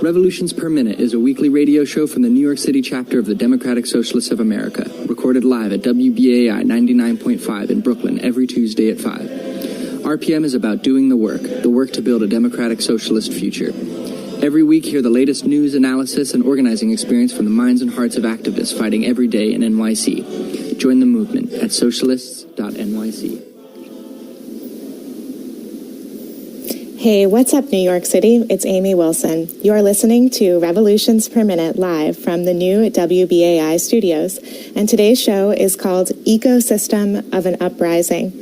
Revolutions Per Minute is a weekly radio show from the New York City chapter of the Democratic Socialists of America, recorded live at WBAI 99.5 in Brooklyn every Tuesday at 5. RPM is about doing the work to build a democratic socialist future. Every week, hear the latest news, analysis, and organizing experience from the minds and hearts of activists fighting every day in NYC. Join the movement at socialists.nyc. Hey, what's up, New York City? It's Amy Wilson. You're listening to Revolutions Per Minute live from the new WBAI studios, and today's show is called Ecosystem of an Uprising.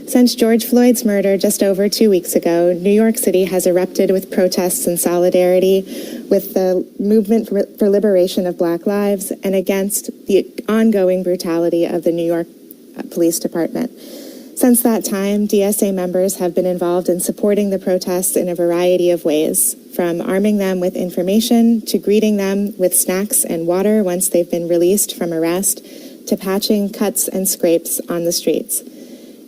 Since George Floyd's murder just over 2 weeks ago, New York City has erupted with protests in solidarity with the movement for liberation of Black lives and against the ongoing brutality of the New York Police Department. Since that time, DSA members have been involved in supporting the protests in a variety of ways, from arming them with information to greeting them with snacks and water once they've been released from arrest, to patching cuts and scrapes on the streets.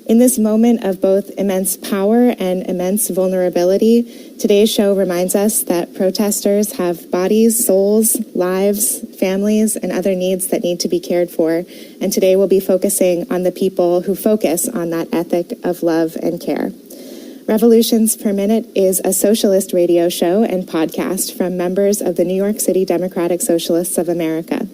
In this moment of both immense power and immense vulnerability, today's show reminds us that protesters have bodies, souls, lives, families, and other needs that need to be cared for. And today we'll be focusing on the people who focus on that ethic of love and care. Revolutions Per Minute is a socialist radio show and podcast from members of the New York City Democratic Socialists of America.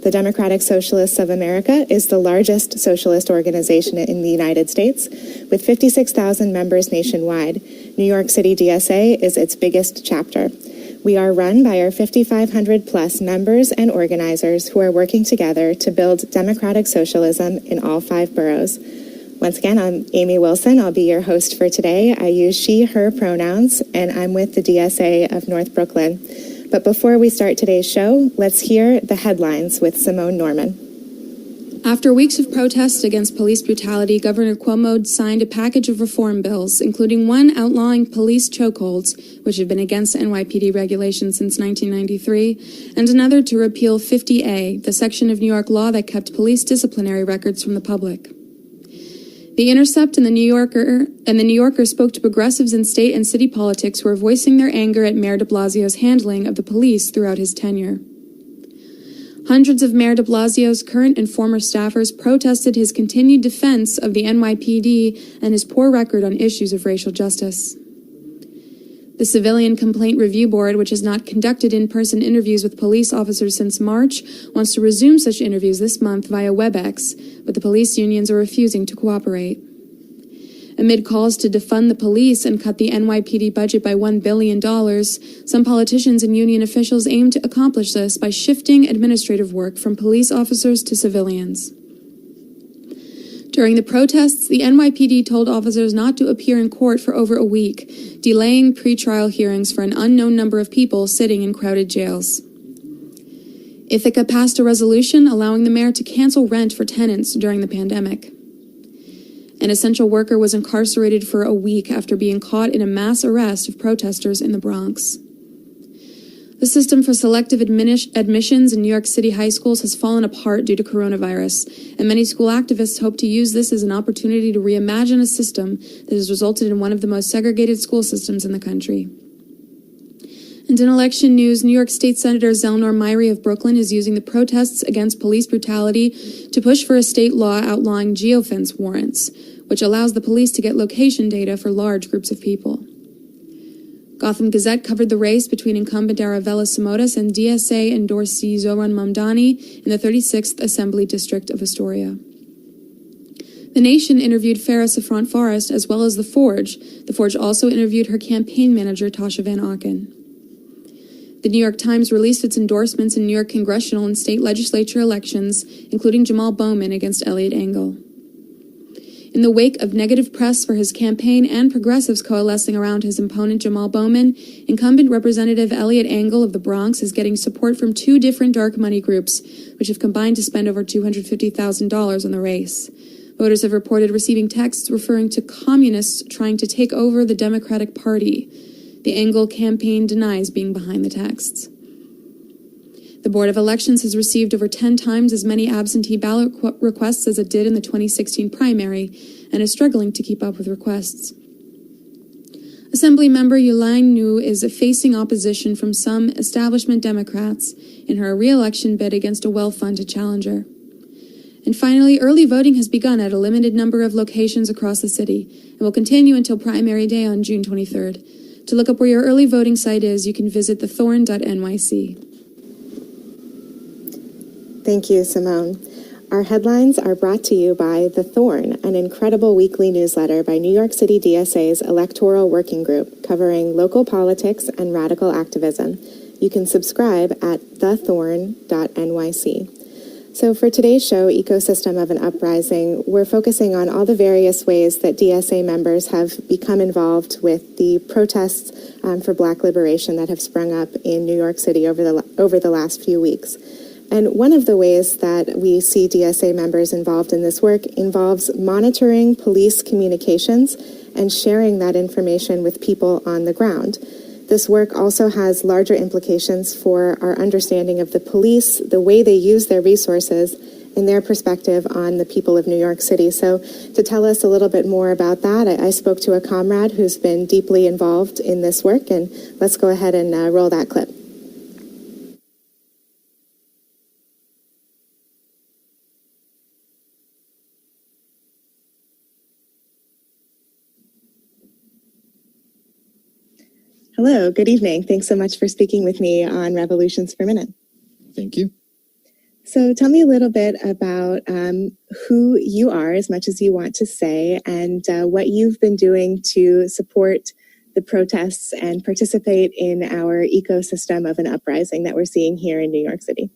The Democratic Socialists of America is the largest socialist organization in the United States, with 56,000 members nationwide. New York City DSA is its biggest chapter. We are run by our 5,500 plus members and organizers who are working together to build democratic socialism in all 5 boroughs. Once again, I'm Amy Wilson. I'll be your host for today. I use she, her pronouns, and I'm with the DSA of North Brooklyn. But before we start today's show, let's hear the headlines with Simone Norman. After weeks of protests against police brutality, Governor Cuomo signed a package of reform bills, including one outlawing police chokeholds, which have been against NYPD regulations since 1993, and another to repeal 50A, the section of New York law that kept police disciplinary records from the public. The Intercept and the New Yorker spoke to progressives in state and city politics who are voicing their anger at Mayor de Blasio's handling of the police throughout his tenure. Hundreds of Mayor de Blasio's current and former staffers protested his continued defense of the NYPD and his poor record on issues of racial justice. The Civilian Complaint Review Board, which has not conducted in-person interviews with police officers since March, wants to resume such interviews this month via WebEx, but the police unions are refusing to cooperate. Amid calls to defund the police and cut the NYPD budget by $1 billion, some politicians and union officials aim to accomplish this by shifting administrative work from police officers to civilians. During the protests, the NYPD told officers not to appear in court for over a week, delaying pretrial hearings for an unknown number of people sitting in crowded jails. Ithaca passed a resolution allowing the mayor to cancel rent for tenants during the pandemic. An essential worker was incarcerated for a week after being caught in a mass arrest of protesters in the Bronx. The system for selective admissions in New York City high schools has fallen apart due to coronavirus, and many school activists hope to use this as an opportunity to reimagine a system that has resulted in one of the most segregated school systems in the country. And in election news, New York State Senator Zelnor Myrie of Brooklyn is using the protests against police brutality to push for a state law outlawing geofence warrants, which allows the police to get location data for large groups of people. Gotham Gazette covered the race between incumbent Aravella Simotas and DSA endorsee Zoran Mamdani in the 36th Assembly District of Astoria. The Nation interviewed Farah Safran Forrest as well as The Forge. The Forge also interviewed her campaign manager, Tasha Van Auken. The New York Times released its endorsements in New York congressional and state legislature elections, including Jamal Bowman against Elliot Engel. In the wake of negative press for his campaign and progressives coalescing around his opponent Jamal Bowman, incumbent Representative Elliot Engel of the Bronx is getting support from 2 different dark money groups, which have combined to spend over $250,000 on the race. Voters have reported receiving texts referring to communists trying to take over the Democratic Party. The Engel campaign denies being behind the texts. The Board of Elections has received over 10 times as many absentee ballot requests as it did in the 2016 primary and is struggling to keep up with requests. Assemblymember Yulain Nu is facing opposition from some establishment Democrats in her re-election bid against a well-funded challenger. And finally, early voting has begun at a limited number of locations across the city and will continue until primary day on June 23rd. To look up where your early voting site is, you can visit thethorn.nyc. Thank you, Simone. Our headlines are brought to you by The Thorn, an incredible weekly newsletter by New York City DSA's Electoral Working Group covering local politics and radical activism. You can subscribe at thethorn.nyc. So for today's show, Ecosystem of an Uprising, we're focusing on all the various ways that DSA members have become involved with the protests for Black liberation that have sprung up in New York City over the last few weeks. And one of the ways that we see DSA members involved in this work involves monitoring police communications and sharing that information with people on the ground. This work also has larger implications for our understanding of the police, the way they use their resources, and their perspective on the people of New York City. So to tell us a little bit more about that, I spoke to a comrade who's been deeply involved in this work, and let's go ahead and roll that clip. Hello, good evening. Thanks so much for speaking with me on Revolutions Per Minute. Thank you. So tell me a little bit about who you are, as much as you want to say, and what you've been doing to support the protests and participate in our ecosystem of an uprising that we're seeing here in New York City.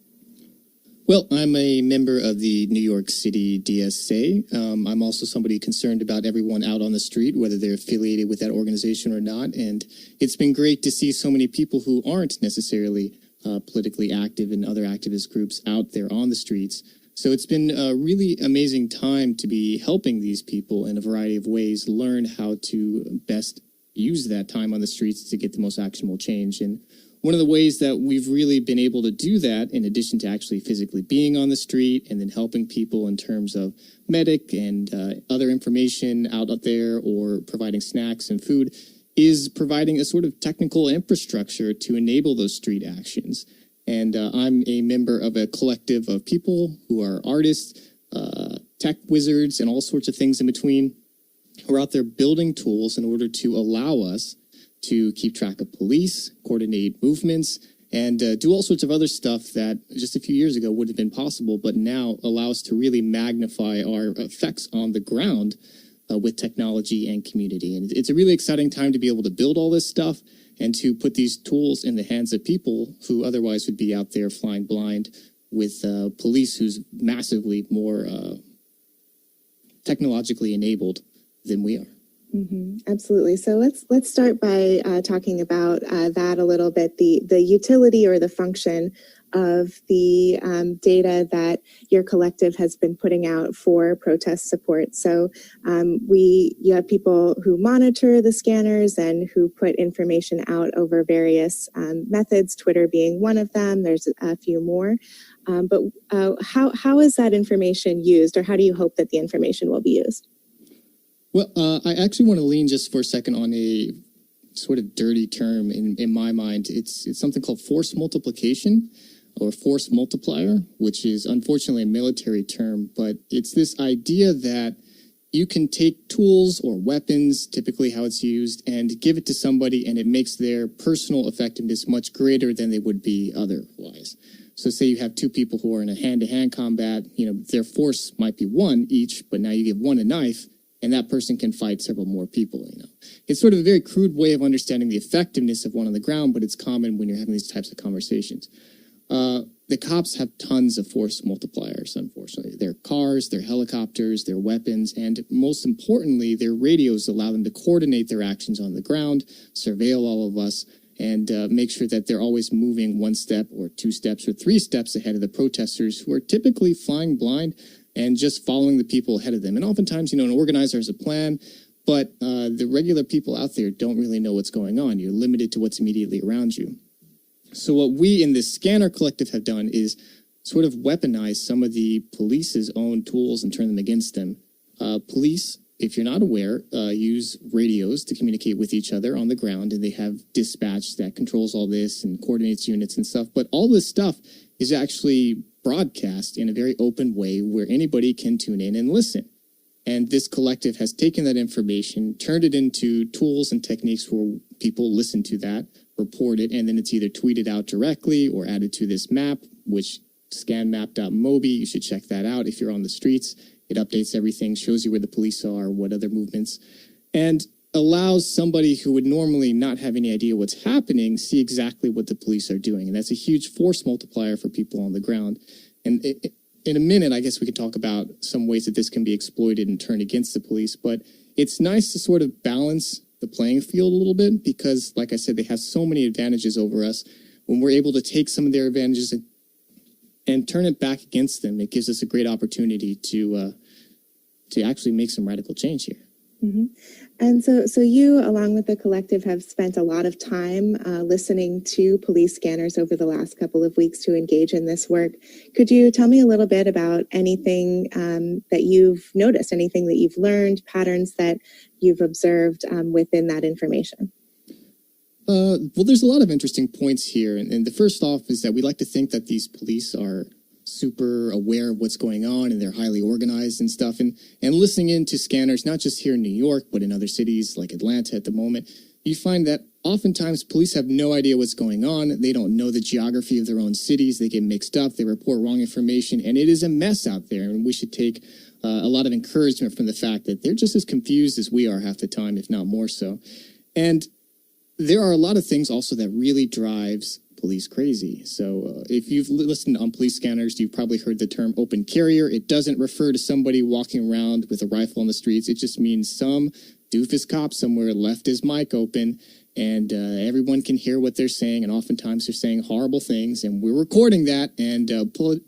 Well, I'm a member of the New York City DSA. I'm also somebody concerned about everyone out on the street, whether they're affiliated with that organization or not. And it's been great to see so many people who aren't necessarily politically active in other activist groups out there on the streets. So it's been a really amazing time to be helping these people in a variety of ways learn how to best use that time on the streets to get the most actionable change. And one of the ways that we've really been able to do that, in addition to actually physically being on the street and then helping people in terms of medic and other information out there or providing snacks and food, is providing a sort of technical infrastructure to enable those street actions. And I'm a member of a collective of people who are artists, tech wizards, and all sorts of things in between, who are out there building tools in order to allow us to keep track of police, coordinate movements, and do all sorts of other stuff that just a few years ago would have been possible, but now allow us to really magnify our effects on the ground with technology and community. And it's a really exciting time to be able to build all this stuff and to put these tools in the hands of people who otherwise would be out there flying blind with police who's massively more technologically enabled than we are. Mm-hmm. Absolutely. So let's start by talking about that a little bit, the utility or the function of the data that your collective has been putting out for protest support. So you have people who monitor the scanners and who put information out over various methods, Twitter being one of them. There's a few more. But how is that information used, or how do you hope that the information will be used? Well, I actually want to lean just for a second on a sort of dirty term in my mind. It's something called force multiplication or force multiplier, which is unfortunately a military term, but it's this idea that you can take tools or weapons, typically how it's used, and give it to somebody, and it makes their personal effectiveness much greater than they would be otherwise. So say you have two people who are in a hand-to-hand combat, their force might be one each, but now you give one a knife, and that person can fight several more people, It's sort of a very crude way of understanding the effectiveness of one on the ground, but it's common when you're having these types of conversations. The cops have tons of force multipliers, unfortunately. Their cars, their helicopters, their weapons, and most importantly, their radios allow them to coordinate their actions on the ground, surveil all of us, and make sure that they're always moving one step or two steps or three steps ahead of the protesters, who are typically flying blind and just following the people ahead of them. And oftentimes, an organizer has a plan, but the regular people out there don't really know what's going on. You're limited to what's immediately around you. So what we in this scanner collective have done is sort of weaponize some of the police's own tools and turn them against them. Police if you're not aware, use radios to communicate with each other on the ground, and they have dispatch that controls all this and coordinates units and stuff. But all this stuff is actually broadcast in a very open way where anybody can tune in and listen. And this collective has taken that information, turned it into tools and techniques where people listen to that, report it, and then it's either tweeted out directly or added to this map, which scanmap.mobi, you should check that out if you're on the streets. It updates everything, shows you where the police are, what other movements, and allows somebody who would normally not have any idea what's happening see exactly what the police are doing. And that's a huge force multiplier for people on the ground. And in a minute, I guess we could talk about some ways that this can be exploited and turned against the police. But it's nice to sort of balance the playing field a little bit because, like I said, they have so many advantages over us. When we're able to take some of their advantages and turn it back against them, it gives us a great opportunity to actually make some radical change here. Mm-hmm. And so you, along with the collective, have spent a lot of time listening to police scanners over the last couple of weeks to engage in this work. Could you tell me a little bit about anything that you've noticed, anything that you've learned, patterns that you've observed within that information? Well, there's a lot of interesting points here. And the first off is that we like to think that these police are super aware of what's going on and they're highly organized and stuff. And listening into scanners, not just here in New York, but in other cities like Atlanta at the moment, you find that oftentimes police have no idea what's going on. They don't know the geography of their own cities. They get mixed up. They report wrong information. And it is a mess out there. And we should take a lot of encouragement from the fact that they're just as confused as we are half the time, if not more so. And there are a lot of things also that really drives police crazy. So if you've listened on police scanners, you've probably heard the term open carrier. It doesn't refer to somebody walking around with a rifle on the streets. It just means some doofus cop somewhere left his mic open and everyone can hear what they're saying. And oftentimes they're saying horrible things and we're recording that and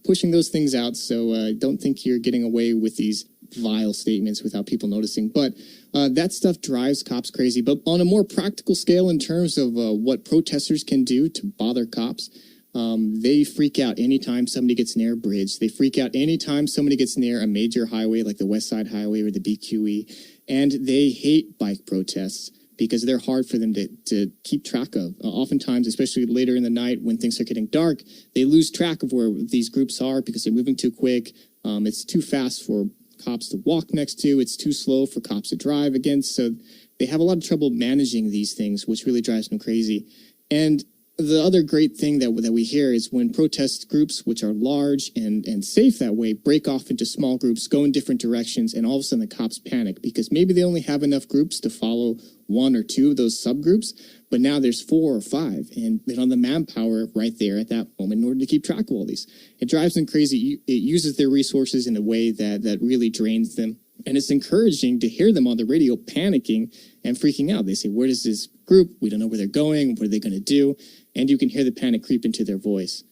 pushing those things out. So don't think you're getting away with these vile statements without people noticing. But that stuff drives cops crazy. But on a more practical scale, in terms of what protesters can do to bother cops, they freak out anytime somebody gets near a bridge. They freak out anytime somebody gets near a major highway like the West Side Highway or the BQE. And they hate bike protests because they're hard for them to keep track of. Oftentimes, especially later in the night when things are getting dark, they lose track of where these groups are because they're moving too quick. It's too fast for cops to walk next to. It's too slow for cops to drive against. So they have a lot of trouble managing these things, which really drives them crazy. And the other great thing that we hear is when protest groups, which are large and safe that way, break off into small groups, go in different directions, and all of a sudden the cops panic because maybe they only have enough groups to follow one or two of those subgroups, but now there's 4 or 5, and they don't have the manpower right there at that moment in order to keep track of all these. It drives them crazy. It uses their resources in a way that really drains them. And it's encouraging to hear them on the radio panicking and freaking out. They say, where does this group? We don't know where they're going. What are they going to do? And you can hear the panic creep into their voice.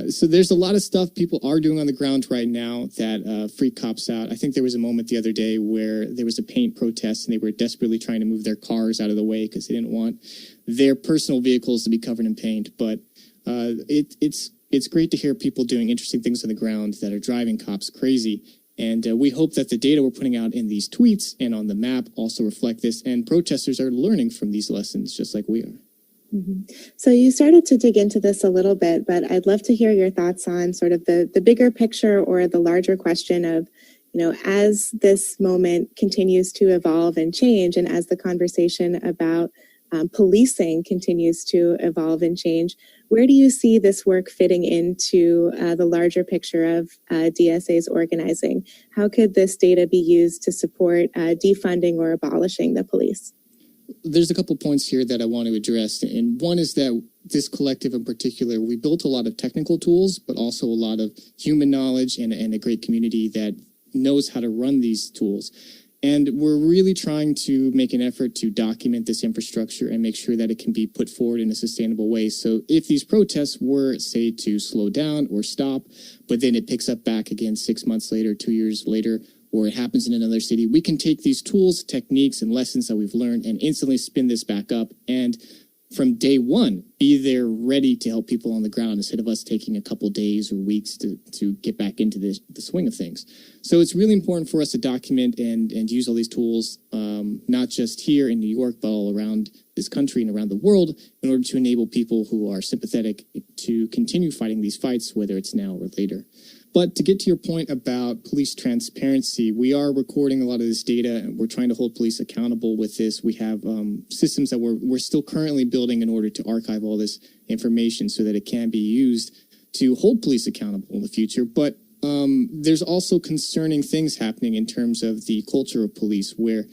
So there's a lot of stuff people are doing on the ground right now that freak cops out. I think there was a moment the other day where there was a paint protest and they were desperately trying to move their cars out of the way because they didn't want their personal vehicles to be covered in paint. But it's great to hear people doing interesting things on the ground that are driving cops crazy. And we hope that the data we're putting out in these tweets and on the map also reflect this. And protesters are learning from these lessons just like we are. Mm-hmm. So you started to dig into this a little bit, but I'd love to hear your thoughts on sort of the bigger picture or the larger question of, as this moment continues to evolve and change, and as the conversation about policing continues to evolve and change, where do you see this work fitting into the larger picture of DSA's organizing? How could this data be used to support defunding or abolishing the police? There's a couple points here that I want to address. And one is that this collective in particular, we built a lot of technical tools, but also a lot of human knowledge and a great community that knows how to run these tools. And we're really trying to make an effort to document this infrastructure and make sure that it can be put forward in a sustainable way. So if these protests were, say, to slow down or stop, but then it picks up back again 6 months later, 2 years later, or it happens in another city, we can take these tools, techniques, and lessons that we've learned and instantly spin this back up and from day one, be there ready to help people on the ground instead of us taking a couple days or weeks to get back into the swing of things. So it's really important for us to document and use all these tools, not just here in New York, but all around this country and around the world, in order to enable people who are sympathetic to continue fighting these fights, whether it's now or later. But to get to your point about police transparency, we are recording a lot of this data, and we're trying to hold police accountable with this. We have systems that we're still currently building in order to archive all this information so that it can be used to hold police accountable in the future. But there's also concerning things happening in terms of the culture of police, where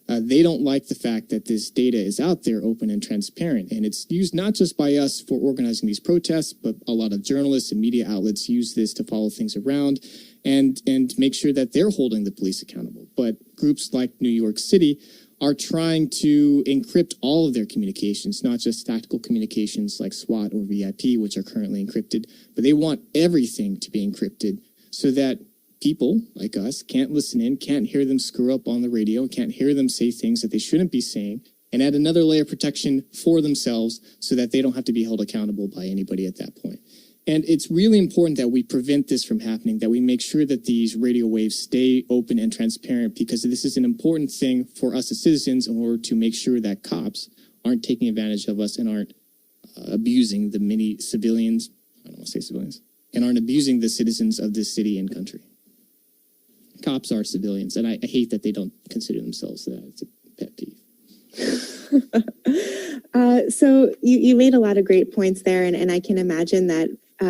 they don't like the fact that this data is out there, open and transparent. And it's used not just by us for organizing these protests, but a lot of journalists and media outlets use this to follow things around and make sure that they're holding the police accountable. But groups like New York City are trying to encrypt all of their communications, not just tactical communications like SWAT or VIP, which are currently encrypted, but they want everything to be encrypted so that people like us can't listen in, can't hear them screw up on the radio, can't hear them say things that they shouldn't be saying, and add another layer of protection for themselves so that they don't have to be held accountable by anybody at that point. And it's really important that we prevent this from happening, that we make sure that these radio waves stay open and transparent, because this is an important thing for us as citizens in order to make sure that cops aren't taking advantage of us and aren't abusing the many civilians, I don't want to say civilians, and aren't abusing the citizens of this city and country. Cops are civilians, and I hate that they don't consider themselves that. It's a pet peeve. So you made a lot of great points there, and I can imagine that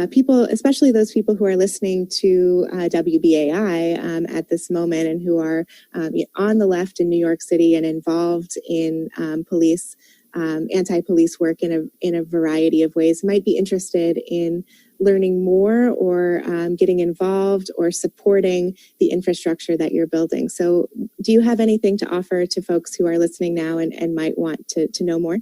people, especially those people who are listening to WBAI at this moment and who are on the left in New York City and involved in police, anti-police work in a variety of ways, might be interested in learning more or getting involved or supporting the infrastructure that you're building. So do you have anything to offer to folks who are listening now and might want to know more?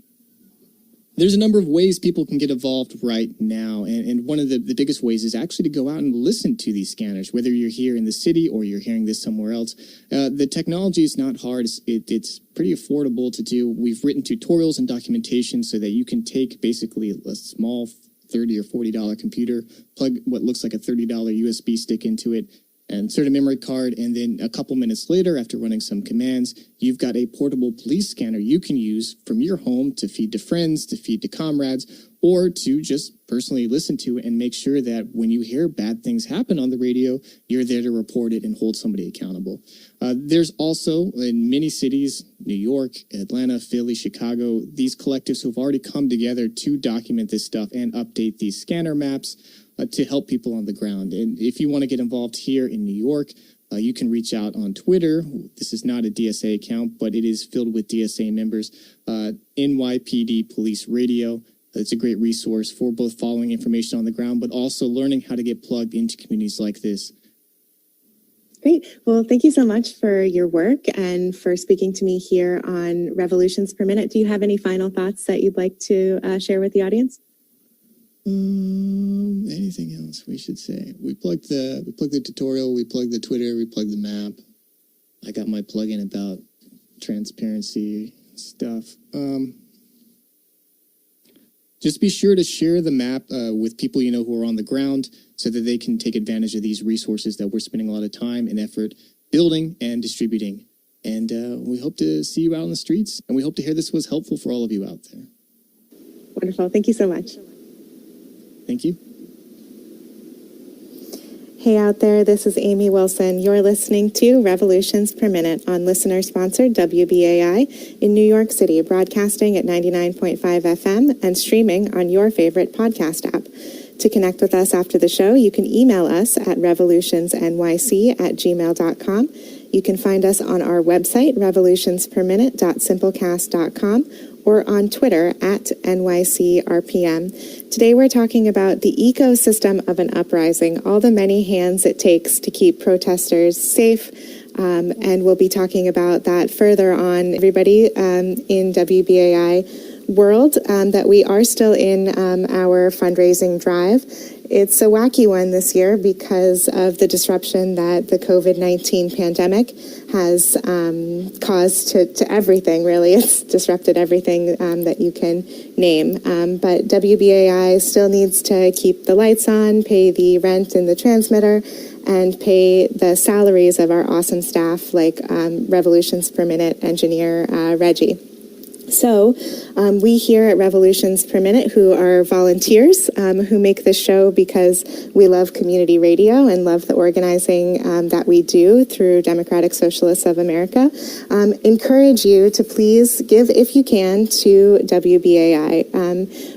There's a number of ways people can get involved right now. And one of the biggest ways is actually to go out and listen to these scanners, whether you're here in the city or you're hearing this somewhere else. The technology is not hard. It's pretty affordable to do. We've written tutorials and documentation so that you can take basically a small $30 or $40 computer, plug what looks like a $30 USB stick into it, and insert a memory card, and then a couple minutes later, after running some commands, you've got a portable police scanner you can use from your home to feed to friends, to feed to comrades, or to just personally listen to and make sure that when you hear bad things happen on the radio, you're there to report it and hold somebody accountable. There's also, in many cities, New York, Atlanta, Philly, Chicago, these collectives who have already come together to document this stuff and update these scanner maps to help people on the ground. And if you want to get involved here in New York, you can reach out on Twitter. This is not a DSA account, but it is filled with DSA members. NYPD Police Radio. It's a great resource for both following information on the ground, but also learning how to get plugged into communities like this. Great. Well, thank you so much for your work and for speaking to me here on Revolutions Per Minute. Do you have any final thoughts that you'd like to share with the audience? Anything else we should say? We plugged the tutorial, we plugged the Twitter, we plugged the map. I got my plugin about transparency stuff. Just be sure to share the map with people you know who are on the ground so that they can take advantage of these resources that we're spending a lot of time and effort building and distributing. And we hope to see you out on the streets, and we hope to hear this was helpful for all of you out there. Wonderful. Thank you so much. Thank you. Hey out there, this is Amy Wilson. You're listening to Revolutions Per Minute on listener-sponsored WBAI in New York City, broadcasting at 99.5 FM and streaming on your favorite podcast app. To connect with us after the show, you can email us at revolutionsnyc@gmail.com. You can find us on our website, revolutionsperminute.simplecast.com, or on Twitter at NYC RPM. Today we're talking about the ecosystem of an uprising, all the many hands it takes to keep protesters safe, and we'll be talking about that further on. Everybody in WBAI world, that we are still in our fundraising drive. It's a wacky one this year because of the disruption that the COVID-19 pandemic has caused to everything, really. It's disrupted everything that you can name. But WBAI still needs to keep the lights on, pay the rent in the transmitter, and pay the salaries of our awesome staff like Revolutions Per Minute engineer Reggie. So we here at Revolutions Per Minute, who are volunteers who make this show because we love community radio and love the organizing that we do through Democratic Socialists of America, encourage you to please give, if you can, to WBAI.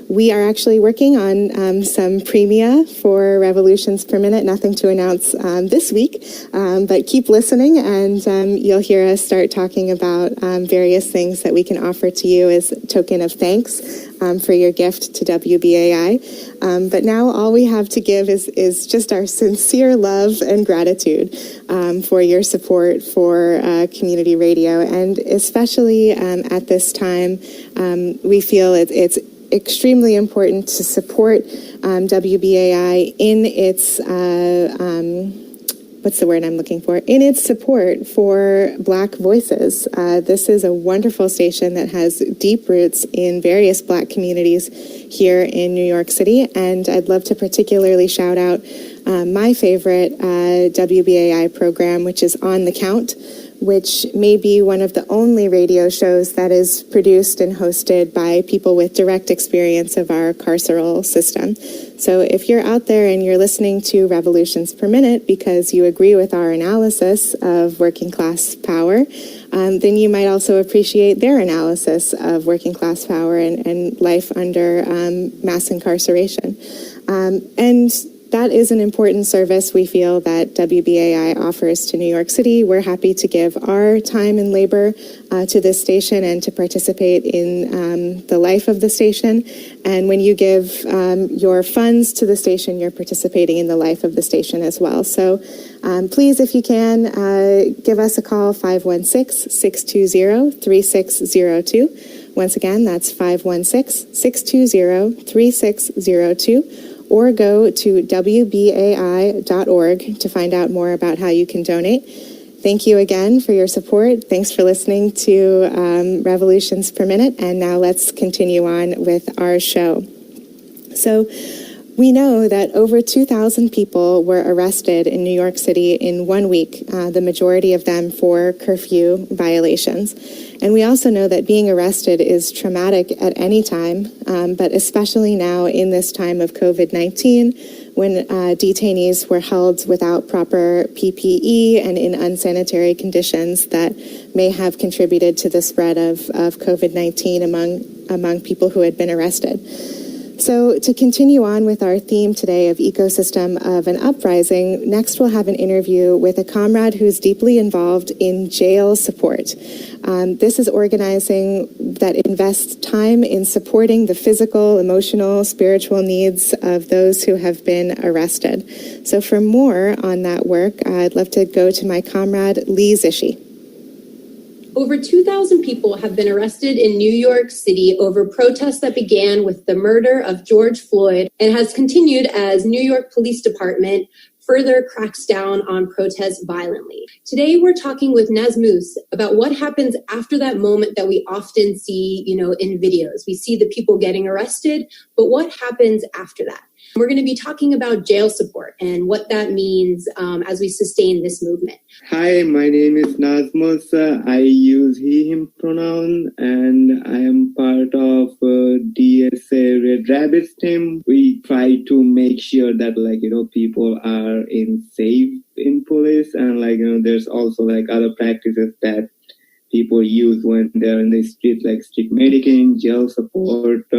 We are actually working on some premia for Revolutions Per Minute. Nothing to announce this week, but keep listening and you'll hear us start talking about various things that we can offer to you as a token of thanks for your gift to WBAI. But now all we have to give is just our sincere love and gratitude for your support for community radio. And especially at this time, we feel it's extremely important to support WBAI in its what's the word I'm looking for? In its support for Black voices. This is a wonderful station that has deep roots in various Black communities here in New York City, and I'd love to particularly shout out my favorite WBAI program, which is On the Count, which may be one of the only radio shows that is produced and hosted by people with direct experience of our carceral system. So if you're out there and you're listening to Revolutions Per Minute because you agree with our analysis of working class power, then you might also appreciate their analysis of working class power and life under mass incarceration. And that is an important service we feel that WBAI offers to New York City. We're happy to give our time and labor to this station and to participate in the life of the station. And when you give your funds to the station, you're participating in the life of the station as well. So please, if you can, give us a call, 516-620-3602. Once again, that's 516-620-3602. Or go to WBAI.org to find out more about how you can donate. Thank you again for your support. Thanks for listening to Revolutions Per Minute. And now let's continue on with our show. So we know that over 2,000 people were arrested in New York City in 1 week, the majority of them for curfew violations. And we also know that being arrested is traumatic at any time, but especially now in this time of COVID-19, when detainees were held without proper PPE and in unsanitary conditions that may have contributed to the spread of COVID-19 among people who had been arrested. So to continue on with our theme today of ecosystem of an uprising, next we'll have an interview with a comrade who's deeply involved in Geo Support. This is organizing that invests time in supporting the physical, emotional, spiritual needs of those who have been arrested. So for more on that work, I'd love to go to my comrade, Lee Zishi. Over 2,000 people have been arrested in New York City over protests that began with the murder of George Floyd and has continued as New York Police Department further cracks down on protests violently. Today, we're talking with Nez Mousse about what happens after that moment that we often see, in videos. We see the people getting arrested, but what happens after that? We're going to be talking about Geo Support and what that means as we sustain this movement. Hi, my name is Nez Mousse. I use he, him pronoun, and I am part of DSA Red Rabbits team. We try to make sure that, people are safe in police, and, there's also, other practices that people use when they're in the street, like street medicing, Geo Support,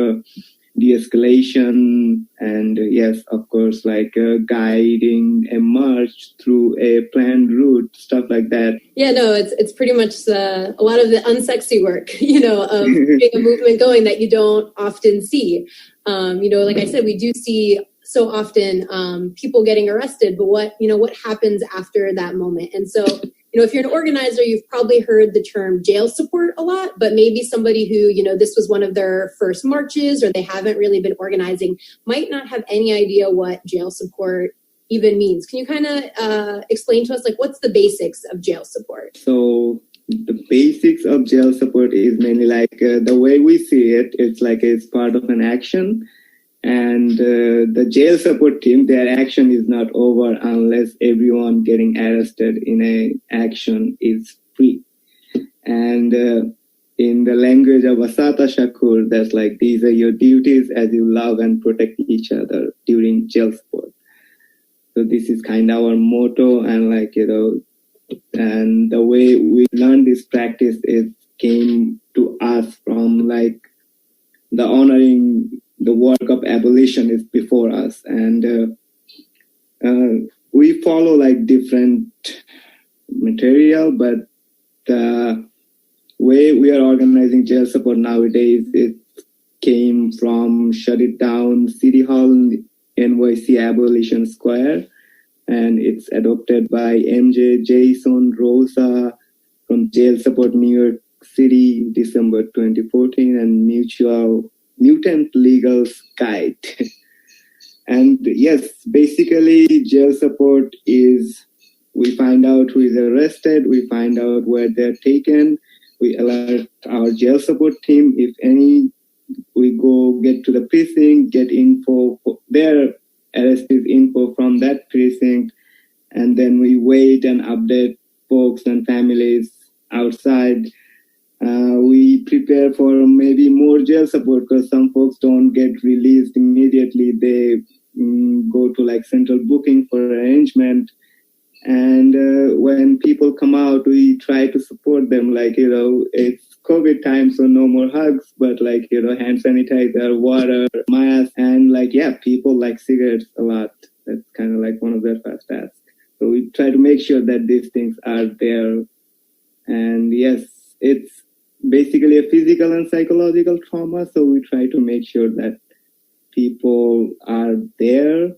de-escalation, and yes, of course, guiding a march through a planned route, stuff like that. Yeah, no, it's pretty much a lot of the unsexy work, of keeping a movement going that you don't often see. Like I said, we do see so often people getting arrested, but what happens after that moment? And so, if you're an organizer, you've probably heard the term jail support a lot, but maybe somebody who, this was one of their first marches or they haven't really been organizing might not have any idea what jail support even means. Can you kind of explain to us, like, what's the basics of jail support? So the basics of jail support is mainly like the way we see it, it's like it's part of an action. And the jail support team, their action is not over unless everyone getting arrested in an action is free. And in the language of Asata Shakur, that's like, these are your duties as you love and protect each other during jail support. So this is kind of our motto, and and the way we learned this practice, it came to us from like the honoring the work of abolitionists before us. And we follow like different material, but the way we are organizing jail support nowadays, it came from Shut It Down City Hall, NYC Abolition Square, and it's adopted by MJ, Jason, Rosa from Jail Support New York City, December 2014, and Mutant Legal's Guide. And yes, basically jail support is, we find out who is arrested, we find out where they're taken, we alert our jail support team, if any, we go get to the precinct, get info, their arrestees info from that precinct, and then we wait and update folks and families outside. We prepare for maybe more jail support because some folks don't get released immediately. They go to like central booking for arrangement. And when people come out, we try to support them. Like, it's COVID time, so no more hugs, but like, hand sanitizer, water, mask, and like, people like cigarettes a lot. That's kind of like one of their first tasks. So we try to make sure that these things are there. And yes, it's basically a physical and psychological trauma. So we try to make sure that people are there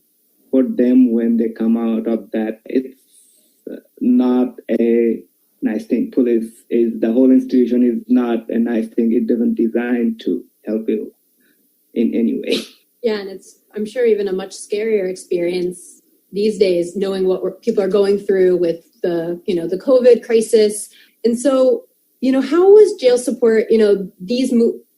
for them when they come out of that. It's not a nice thing. Police is, the whole institution is not a nice thing. It doesn't design to help you in any way. Yeah, and it's, I'm sure, even a much scarier experience these days, knowing what people are going through with the, the COVID crisis. And so, how was jail support,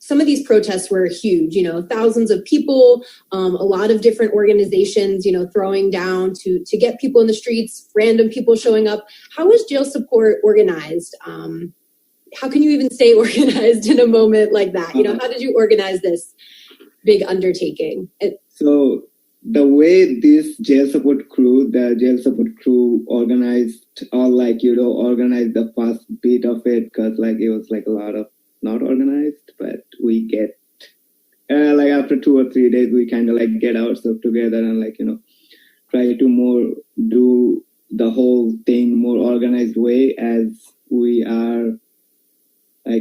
some of these protests were huge, thousands of people, a lot of different organizations, throwing down to get people in the streets, random people showing up. How was jail support organized? How can you even say organized in a moment like that? How did you organize this big undertaking? So the way this jail support crew organized, organized the first bit of it, because it was a lot of not organized, but we get after 2 or 3 days, we kind of get ourselves together and try to do the whole thing more organized way, as we are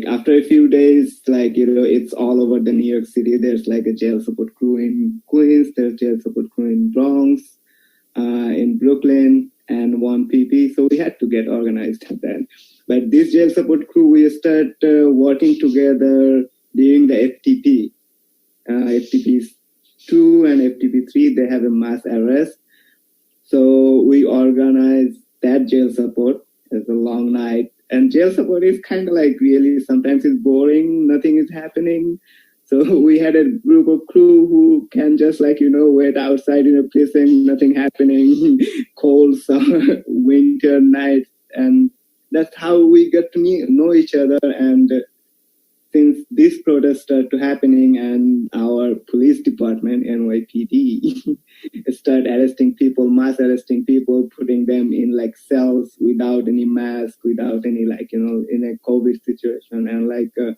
after a few days, it's all over the New York City. There's a jail support crew in Queens, there's jail support crew in Bronx, in Brooklyn, and 1PP. So we had to get organized at that. But this jail support crew, we start working together during the FTP. FTP 2 and FTP 3, they have a mass arrest. So we organize that jail support as a long night. And jail support is kind of really, sometimes it's boring, nothing is happening. So we had a group of crew who can just wait outside in a precinct, nothing happening, cold summer, winter nights. And that's how we get to know each other. And since this protest started happening and our police department, NYPD, started arresting people, mass arresting people, putting them in cells without any mask, without any in a COVID situation. And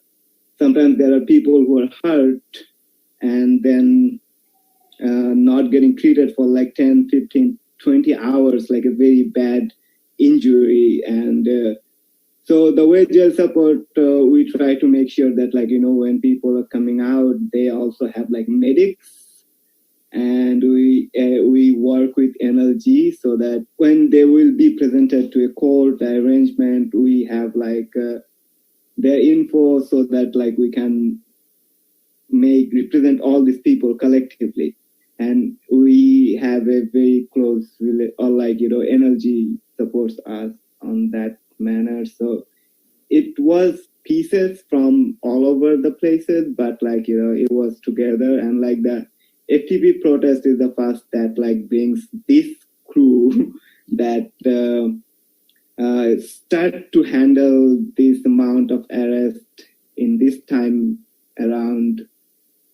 sometimes there are people who are hurt and then not getting treated for 10, 15, 20 hours, a very bad injury. And so the way jail support, we try to make sure that when people are coming out, they also have medics and we work with NLG so that when they will be presented to a court, the arrangement, we have like their info so that like we can represent all these people collectively. And we have a very close, or like, NLG supports us on that manner. So it was pieces from all over the places, but like, it was together. And like the FTP protest is the first that like brings this crew that start to handle this amount of arrest in this time around.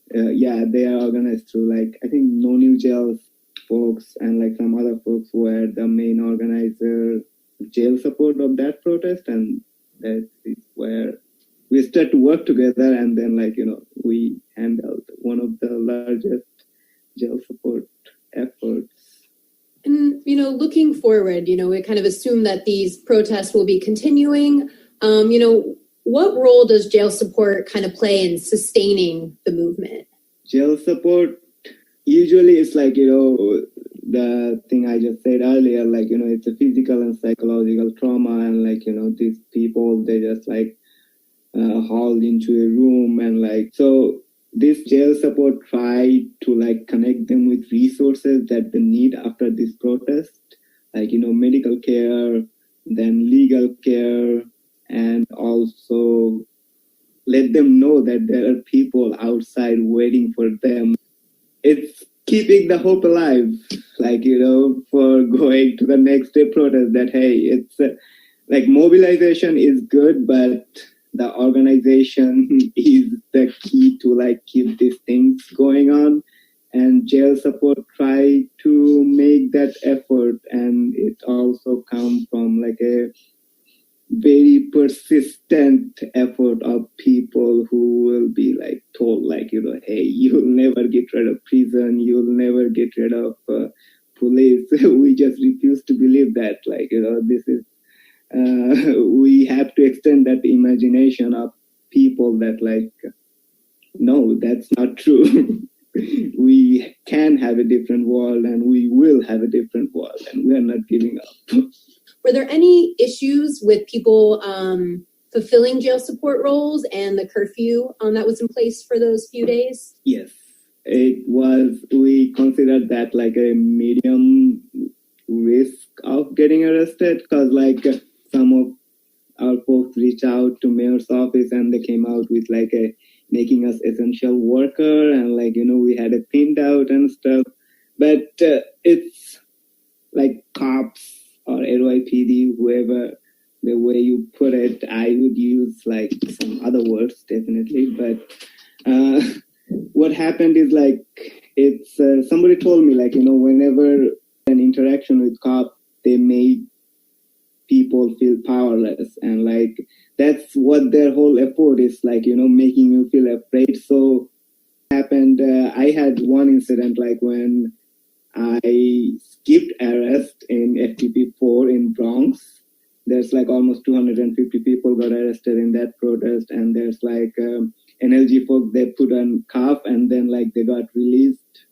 They are organized through like, I think No New Jails folks and like some other folks were the main organizer, Jail Support of that protest. And that is where we start to work together. And then like, we handled one of the largest Jail Support efforts. And, looking forward, we kind of assume that these protests will be continuing. What role does Jail Support kind of play in sustaining the movement? Jail Support, usually it's like, the thing I just said earlier, like, it's a physical and psychological trauma. And like, these people, they just like hauled into a room. And like, so this Jail Support try to like connect them with resources that they need after this protest, like, medical care, then legal care, and also let them know that there are people outside waiting for them. It's keeping the hope alive, like, for going to the next day protest, that, hey, it's like mobilization is good, but the organization is the key to like keep these things going on. And Jail Support try to make that effort. And it also comes from like a very persistent effort of people who will be like told like, hey, you'll never get rid of prison, you'll never get rid of police. We just refuse to believe that, like, this is we have to extend that imagination of people that like, no, that's not true. We can have a different world, and we will have a different world, and we are not giving up. Were there any issues with people fulfilling Jail Support roles and the curfew that was in place for those few days? Yes, it was. We considered that like a medium risk of getting arrested, because like some of our folks reached out to mayor's office and they came out with like a making us essential worker, and like, we had a pinned out and stuff. But it's like cops or NYPD, whoever, the way you put it, I would use like some other words, definitely. But what happened is like, it's somebody told me like, whenever an interaction with cop, they made people feel powerless. And like, that's what their whole effort is, like, making you feel afraid. So happened, I had one incident like when I skipped arrest in FTP4 in Bronx. There's like almost 250 people got arrested in that protest, and there's like NLG folks, they put on cuff and then like they got released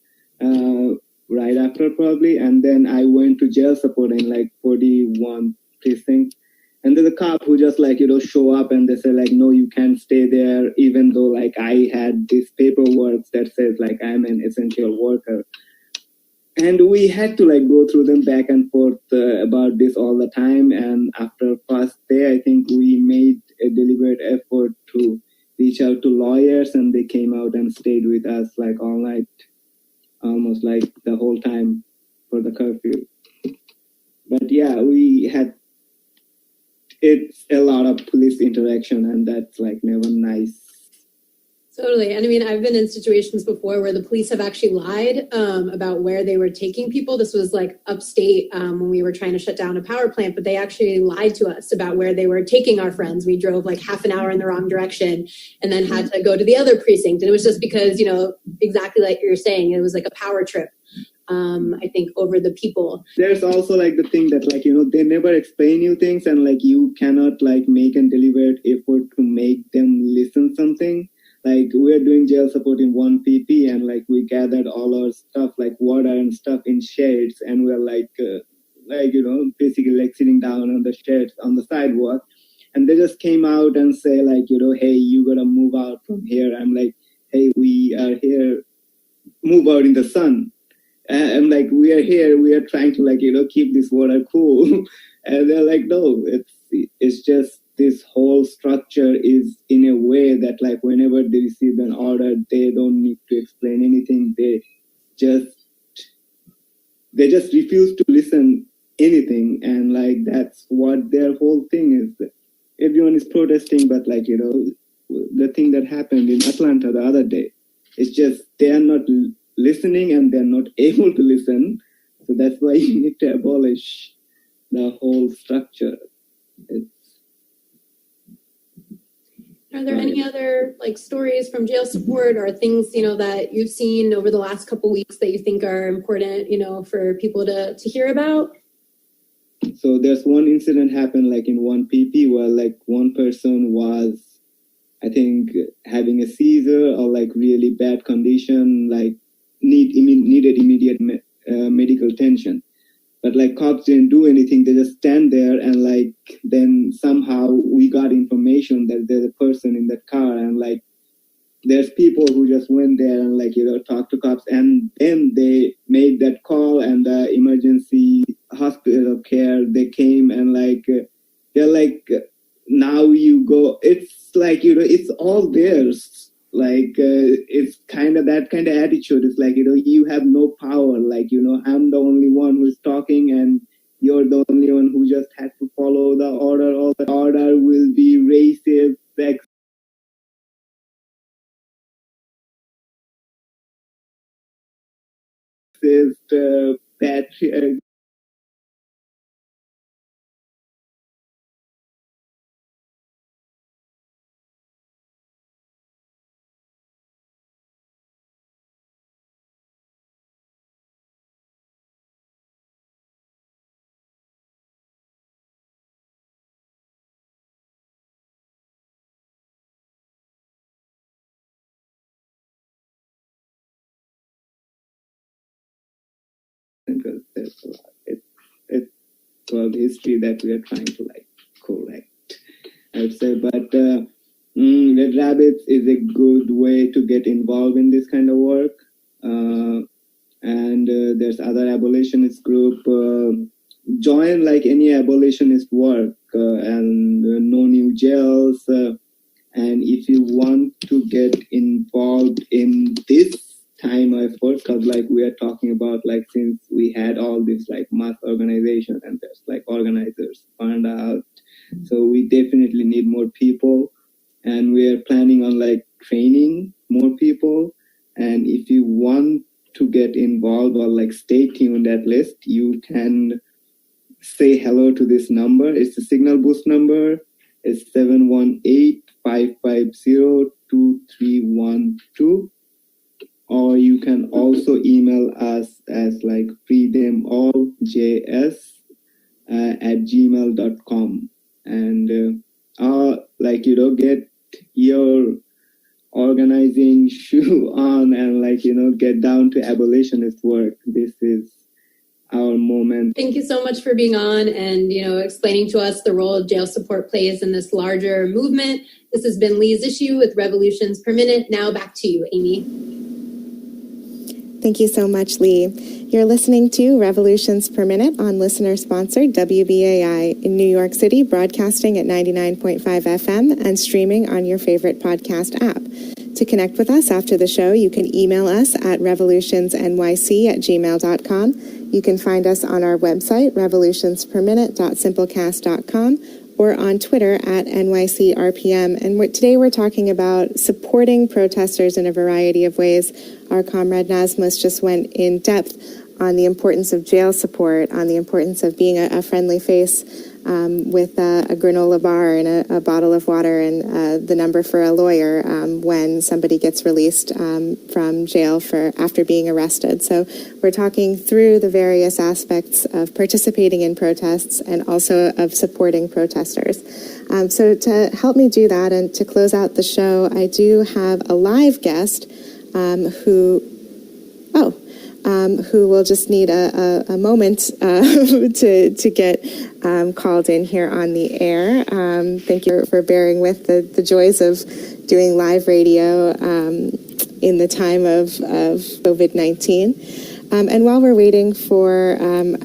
right after probably. And then I went to Jail Support in like 41 precinct, and there's a cop who just like, show up and they say like, no, you can't stay there, even though like I had this paperwork that says like I'm an essential worker. And we had to like go through them back and forth about this all the time. And after first day, I think we made a deliberate effort to reach out to lawyers, and they came out and stayed with us like all night, almost like the whole time for the curfew. But yeah, it's a lot of police interaction, and that's like never nice. Totally. And I mean, I've been in situations before where the police have actually lied about where they were taking people. This was like upstate when we were trying to shut down a power plant, but they actually lied to us about where they were taking our friends. We drove like half an hour in the wrong direction and then had to go to the other precinct. And it was just because, exactly like you're saying, it was like a power trip. I think over the people. There's also like the thing that like, they never explain you things, and like you cannot like make a deliberate effort to make them listen something. like we're doing jail support in 1 pp, and like we gathered all our stuff like water and stuff in shades, and we're like basically like sitting down on the shades on the sidewalk, and they just came out and say like, hey, you gotta move out from here. I'm like, hey, we are here, move out in the sun. And like, we are here, we are trying to like, keep this water cool. And they're like, no, it's just this whole structure is in a way that like whenever they receive an order, they don't need to explain anything. They just refuse to listen anything. And like, that's what their whole thing is. Everyone is protesting, but like, the thing that happened in Atlanta the other day, it's just, they are not listening and they're not able to listen. So that's why you need to abolish the whole structure. Are there any other like stories from jail support or things, that you've seen over the last couple of weeks that you think are important, for people to hear about? So there's one incident happened like in 1 pp where like one person was, I think, having a seizure or like really bad condition, like needed immediate medical attention. But like cops didn't do anything. They just stand there, and like then somehow we got information that there's a person in that car, and like there's people who just went there and like talked to cops, and then they made that call, and the emergency hospital care, they came, and like they're like, now you go. It's like it's all theirs. Like it's kind of that kind of attitude. It's like you have no power. Like I'm the only one who's talking, and you're the only one who just had to follow the order. All the order will be racist, sexist, patriarchal. It's called history that we are trying to like correct, I would say. But Red Rabbits is a good way to get involved in this kind of work. And there's other abolitionist group. Join like any abolitionist work, and no new jails. And if you want to get involved in this time effort, because like we are talking about like since we had all this like mass organization and there's like organizers found out, so we definitely need more people, and we are planning on like training more people. And if you want to get involved or like stay tuned at least, you can say hello to this number. It's a Signal Boost number. It's 718-550-2312. Or you can also email us as like freedomalljs@gmail.com. And get your organizing shoe on and like, get down to abolitionist work. This is our moment. Thank you so much for being on and, explaining to us the role jail support plays in this larger movement. This has been Lee's Issue with Revolutions Per Minute. Now back to you, Amy. Thank you so much, Lee. You're listening to Revolutions Per Minute on listener-sponsored WBAI in New York City, broadcasting at 99.5 FM and streaming on your favorite podcast app. To connect with us after the show, you can email us at revolutionsnyc@gmail.com. You can find us on our website, revolutionsperminute.simplecast.com, or on Twitter at NYCRPM. And today we're talking about supporting protesters in a variety of ways. Our comrade Nez Mousse just went in depth on the importance of jail support, on the importance of being a friendly face with a granola bar and a bottle of water and the number for a lawyer when somebody gets released from jail after being arrested. So we're talking through the various aspects of participating in protests and also of supporting protesters. So to help me do that and to close out the show, I do have a live guest who will just need a moment to get called in here on the air. Thank you for bearing with the joys of doing live radio in the time of COVID-19. And while we're waiting for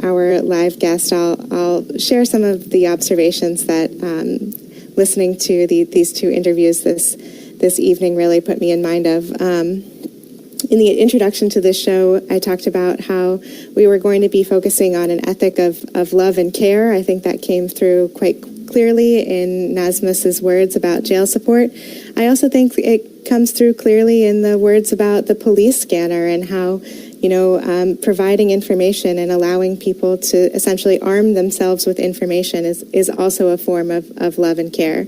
our live guest, I'll share some of the observations that listening to these two interviews this evening really put me in mind of. In the introduction to this show, I talked about how we were going to be focusing on an ethic of love and care. I think that came through quite clearly in Nez Mousse's words about jail support. I also think it comes through clearly in the words about the police scanner and how, providing information and allowing people to essentially arm themselves with information is also a form of love and care.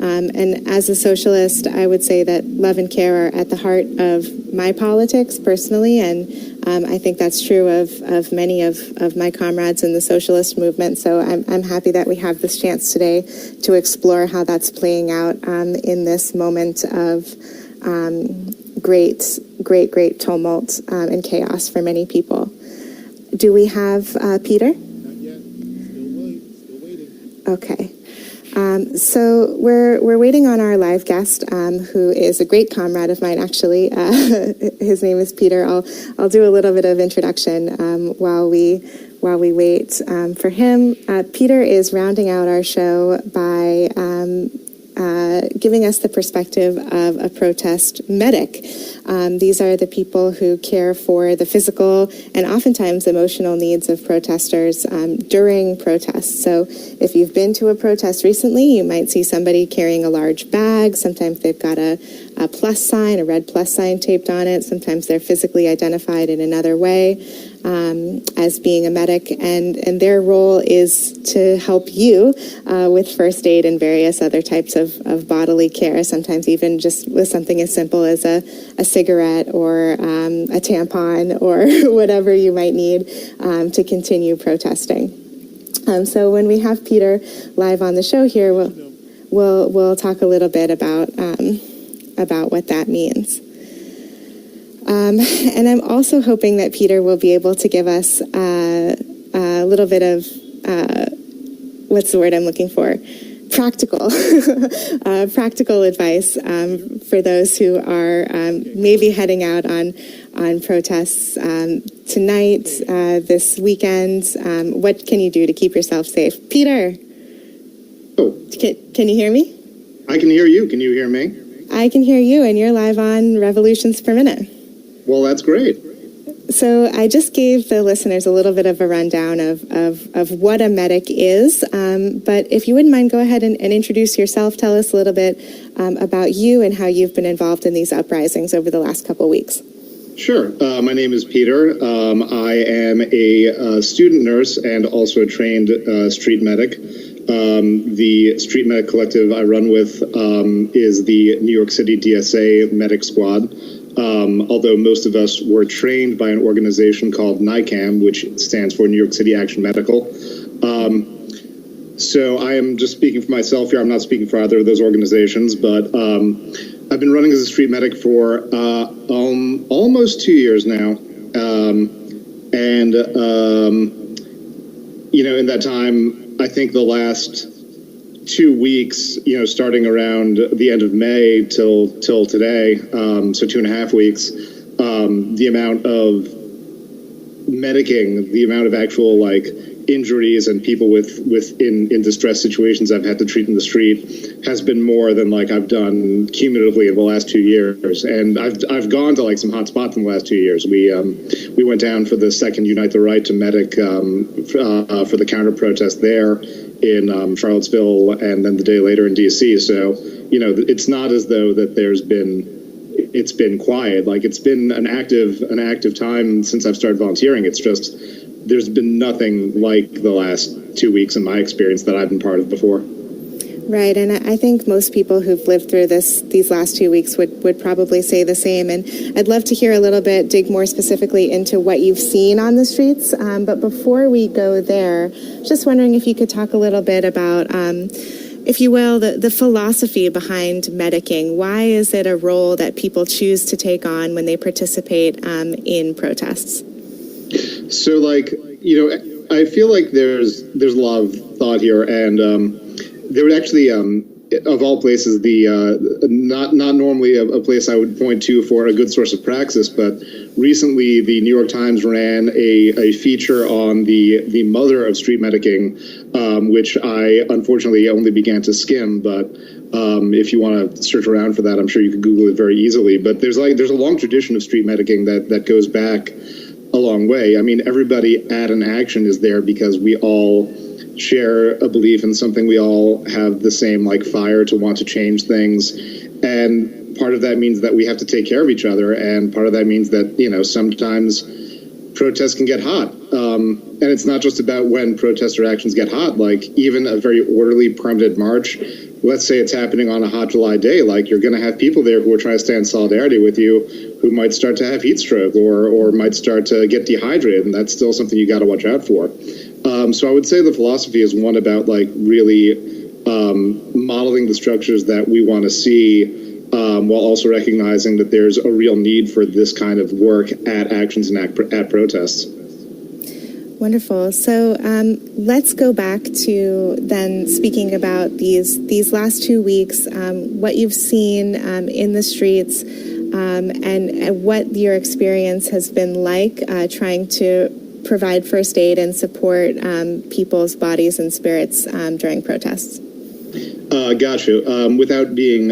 And as a socialist, I would say that love and care are at the heart of my politics personally, and I think that's true of many of my comrades in the socialist movement. So I'm happy that we have this chance today to explore how that's playing out in this moment of great tumult and chaos for many people. Do we have Peter? Not yet. Still waiting. Okay. So we're waiting on our live guest, who is a great comrade of mine, actually. His name is Peter. I'll do a little bit of introduction while we wait for him. Peter is rounding out our show by giving us the perspective of a protest medic. These are the people who care for the physical and oftentimes emotional needs of protesters during protests. So if you've been to a protest recently, you might see somebody carrying a large bag. Sometimes they've got a plus sign, a red plus sign taped on it. Sometimes they're physically identified in another way as being a medic, and their role is to help you with first aid and various other types of bodily care, sometimes even just with something as simple as a cigarette or a tampon or whatever you might need to continue protesting. So when we have Peter live on the show here, we'll talk a little bit about what that means. And I'm also hoping that Peter will be able to give us a little bit of, what's the word I'm looking for? Practical advice for those who are maybe heading out on protests tonight, this weekend. What can you do to keep yourself safe? Peter! Oh. Can you hear me? I can hear you. Can you hear me? I can hear you, and you're live on Revolutions Per Minute. Well, that's great. So I just gave the listeners a little bit of a rundown of what a medic is. But if you wouldn't mind, go ahead and introduce yourself. Tell us a little bit about you and how you've been involved in these uprisings over the last couple of weeks. Sure. My name is Peter. I am a student nurse and also a trained street medic. The Street Medic Collective I run with is the New York City DSA Medic Squad. Although most of us were trained by an organization called NYCAM, which stands for New York City Action Medical. So I am just speaking for myself here. I'm not speaking for either of those organizations, but I've been running as a street medic for almost 2 years now. In that time, I think the last 2 weeks, starting around the end of May till today, so 2.5 weeks, the amount of medicing, the amount of actual injuries and people in distress situations I've had to treat in the street has been more than I've done cumulatively in the last 2 years. And I've gone to some hot spots in the last 2 years. We went down for the second Unite the Right to Medic for the counter protest there in Charlottesville, and then the day later in DC. So it's not as though that it's been quiet. It's been an active time since I've started volunteering. It's just there's been nothing like the last 2 weeks in my experience that I've been part of before. Right, and I think most people who've lived through these last 2 weeks would probably say the same. And I'd love to hear a little bit, dig more specifically into what you've seen on the streets. But before we go there, just wondering if you could talk a little bit about, if you will, the philosophy behind medicing. Why is it a role that people choose to take on when they participate in protests? So, like, I feel like there's a lot of thought here, and there would actually, of all places, not normally a place I would point to for a good source of praxis, but recently the New York Times ran a feature on the mother of street medicing, which I unfortunately only began to skim. But if you want to search around for that, I'm sure you could Google it very easily. But there's a long tradition of street medicing that goes back a long way. I mean, everybody at an action is there because we all share a belief in something. We all have the same fire to want to change things, and part of that means that we have to take care of each other, and part of that means that sometimes protests can get hot, and it's not just about when protester actions get hot. Like, even a very orderly permanent march, let's say it's happening on a hot July day, you're going to have people there who are trying to stand in solidarity with you who might start to have heat stroke or might start to get dehydrated, and that's still something you got to watch out for. So I would say the philosophy is one about really modeling the structures that we want to see, while also recognizing that there's a real need for this kind of work at actions and at protests. Wonderful. So let's go back to then speaking about these last 2 weeks, what you've seen in the streets, and what your experience has been like trying to provide first aid and support people's bodies and spirits during protests. Gotcha. Without being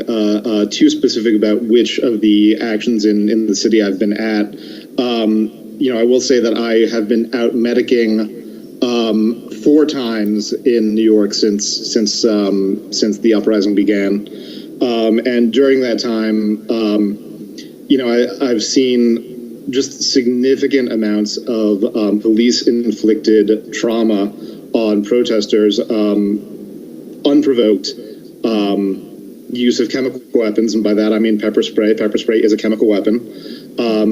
too specific about which of the actions in the city I've been at, I will say that I have been out medicing 4 times in New York since the uprising began, and during that time, I've seen just significant amounts of police-inflicted trauma on protesters, unprovoked use of chemical weapons, and by that I mean pepper spray. Pepper spray is a chemical weapon.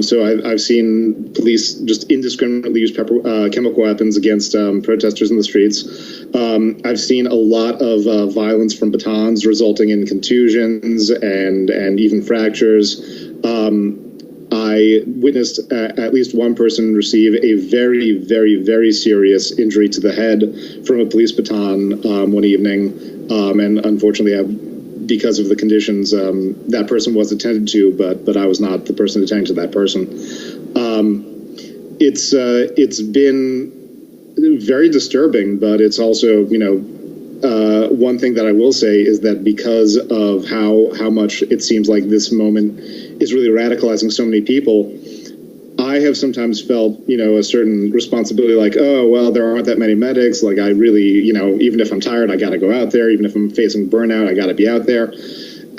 So I've seen police just indiscriminately use chemical weapons against protesters in the streets. I've seen a lot of violence from batons resulting in contusions and even fractures. I witnessed at least one person receive a very, very, very serious injury to the head from a police baton one evening, and unfortunately, because of the conditions, that person was attended to, but I was not the person attending to that person. It's been very disturbing, but it's also, one thing that I will say is that because of how much it seems like this moment is really radicalizing so many people, I have sometimes felt, a certain responsibility, oh, well, there aren't that many medics. I really, even if I'm tired, I got to go out there. Even if I'm facing burnout, I got to be out there.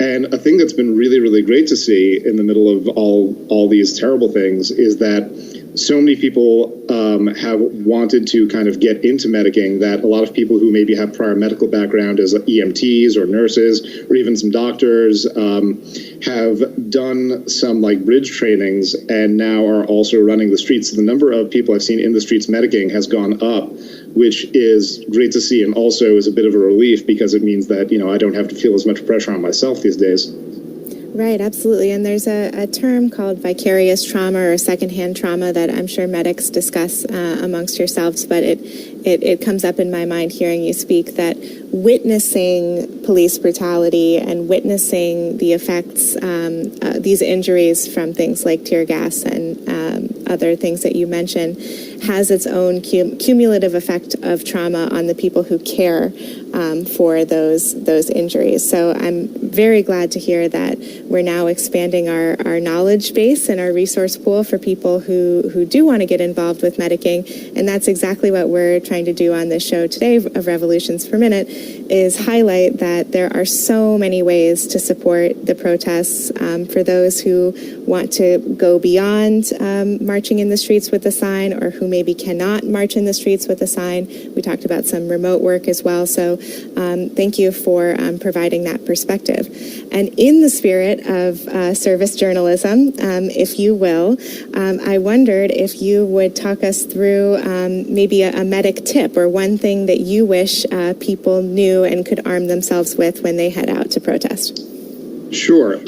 And a thing that's been really, really great to see in the middle of all these terrible things is that so many people have wanted to kind of get into medicing, that a lot of people who maybe have prior medical background as EMTs or nurses or even some doctors have done some bridge trainings and now are also running the streets. So the number of people I've seen in the streets medicing has gone up, which is great to see, and also is a bit of a relief because it means that, I don't have to feel as much pressure on myself these days. Right, absolutely. And there's a term called vicarious trauma or secondhand trauma that I'm sure medics discuss amongst yourselves, but it comes up in my mind hearing you speak, that witnessing police brutality and witnessing the effects, these injuries from things like tear gas and other things that you mentioned, has its own cumulative effect of trauma on the people who care for those injuries. So I'm very glad to hear that we're now expanding our knowledge base and our resource pool for people who do want to get involved with medicing. And that's exactly what we're trying to do on this show today of Revolutions Per Minute, is highlight that there are so many ways to support the protests. For those who want to go beyond marching in the streets with a sign, or who maybe cannot march in the streets with a sign. We talked about some remote work as well. So thank you for providing that perspective. And in the spirit of service journalism, if you will, I wondered if you would talk us through maybe a medic tip, or one thing that you wish people knew and could arm themselves with when they head out to protest. Sure.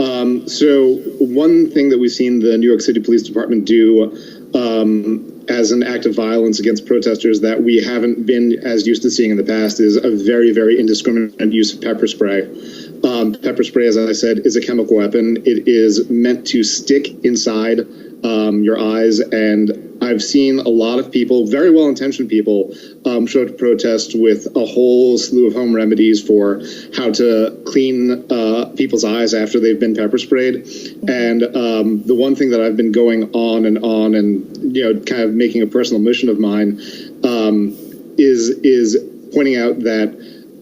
So one thing that we've seen the New York City Police Department do as an act of violence against protesters that we haven't been as used to seeing in the past is a very, very indiscriminate use of pepper spray. Pepper spray, as I said, is a chemical weapon. It is meant to stick inside your eyes, and I've seen a lot of people, very well-intentioned people, show up to protest with a whole slew of home remedies for how to clean people's eyes after they've been pepper sprayed. And the one thing that I've been going on and kind of making a personal mission of mine is pointing out that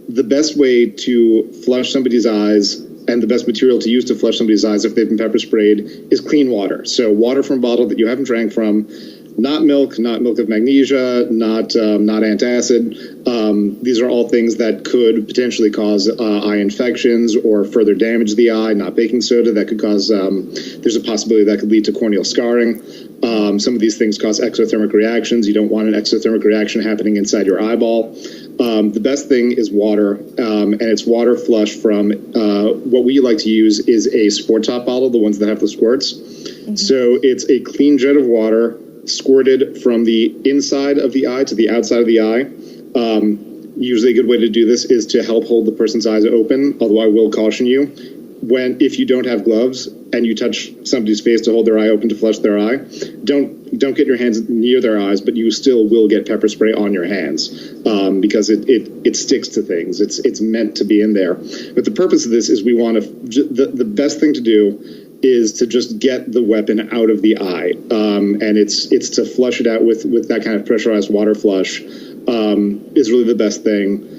the best way to flush somebody's eyes and the best material to use to flush somebody's eyes if they've been pepper sprayed is clean water. So water from a bottle that you haven't drank from, not milk of magnesia, not antacid. These are all things that could potentially cause eye infections or further damage to the eye. Not baking soda, that could cause, there's a possibility that could lead to corneal scarring. Some of these things cause exothermic reactions. You don't want an exothermic reaction happening inside your eyeball. The best thing is water, and it's water flush from what we like to use is a Sport Top bottle, the ones that have the squirts. Mm-hmm. So it's a clean jet of water squirted from the inside of the eye to the outside of the eye. Usually a good way to do this is to help hold the person's eyes open, although I will caution you, if you don't have gloves and you touch somebody's face to hold their eye open to flush their eye, don't get your hands near their eyes, but you still will get pepper spray on your hands because it sticks to things. It's meant to be in there. But the purpose of this is we want to, the best thing to do is to just get the weapon out of the eye. And it's to flush it out with that kind of pressurized water flush is really the best thing.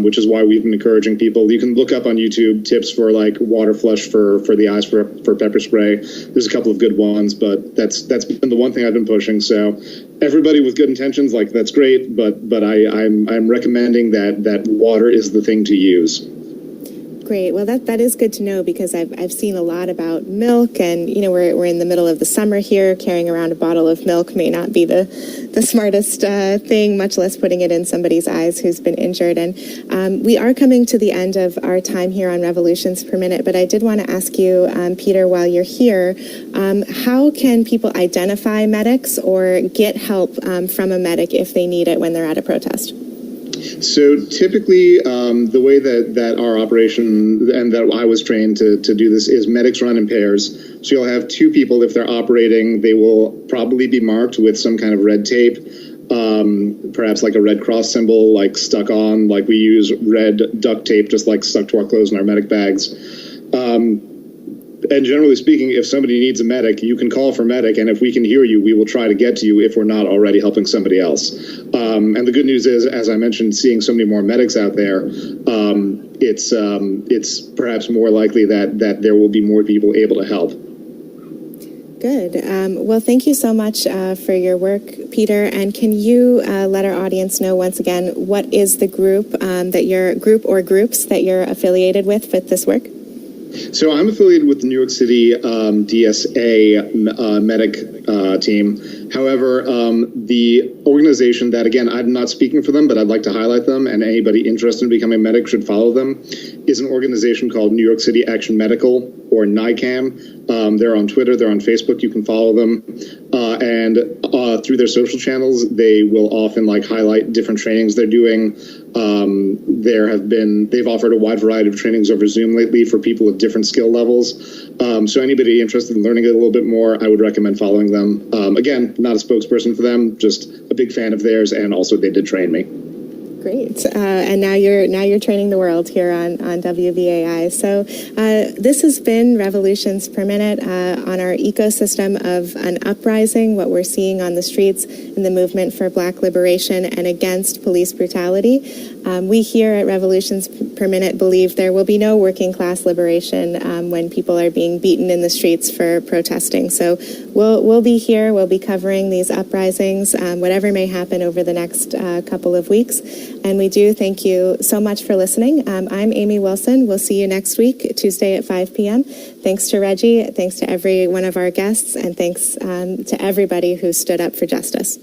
Which is why we've been encouraging people. You can look up on YouTube tips for like water flush for the eyes for pepper spray. There's a couple of good ones, but that's been the one thing I've been pushing. So everybody with good intentions, like that's great, but I'm recommending that water is the thing to use. Great. Well, that is good to know, because I've seen a lot about milk, and we're in the middle of the summer here. Carrying around a bottle of milk may not be the smartest thing, much less putting it in somebody's eyes who's been injured. And we are coming to the end of our time here on Revolutions Per Minute, but I did want to ask you, Peter, while you're here, how can people identify medics or get help from a medic if they need it when they're at a protest? So typically, the way that our operation and that I was trained to do this is medics run in pairs. So you'll have two people. If they're operating, they will probably be marked with some kind of red tape, perhaps like a Red Cross symbol, like stuck on, like we use red duct tape, just like stuck to our clothes in our medic bags. And generally speaking, if somebody needs a medic, you can call for medic, and if we can hear you, we will try to get to you if we're not already helping somebody else. And the good news is, as I mentioned, seeing so many more medics out there, it's perhaps more likely that there will be more people able to help. Good. Well, thank you so much for your work, Peter. And can you let our audience know once again what is the group or groups that you're affiliated with this work? So I'm affiliated with the New York City DSA medic team. However, the organization that, again, I'm not speaking for them, but I'd like to highlight them, and anybody interested in becoming a medic should follow them, is an organization called New York City Action Medical, or NYCAM. They're on Twitter, they're on Facebook, you can follow them. And through their social channels, they will often highlight different trainings they're doing. They've offered a wide variety of trainings over Zoom lately for people with different skill levels. So anybody interested in learning a little bit more, I would recommend following them. Again, not a spokesperson for them, just a big fan of theirs, and also they did train me. Great, and now you're training the world here on WBAI. So this has been Revolutions Per Minute on our ecosystem of an uprising, what we're seeing on the streets in the movement for Black liberation and against police brutality. We here at Revolutions Per Minute believe there will be no working class liberation when people are being beaten in the streets for protesting. So we'll be here. We'll be covering these uprisings, whatever may happen over the next couple of weeks. And we do thank you so much for listening. I'm Amy Wilson. We'll see you next week, Tuesday at 5 p.m. Thanks to Reggie. Thanks to every one of our guests. And thanks to everybody who stood up for justice.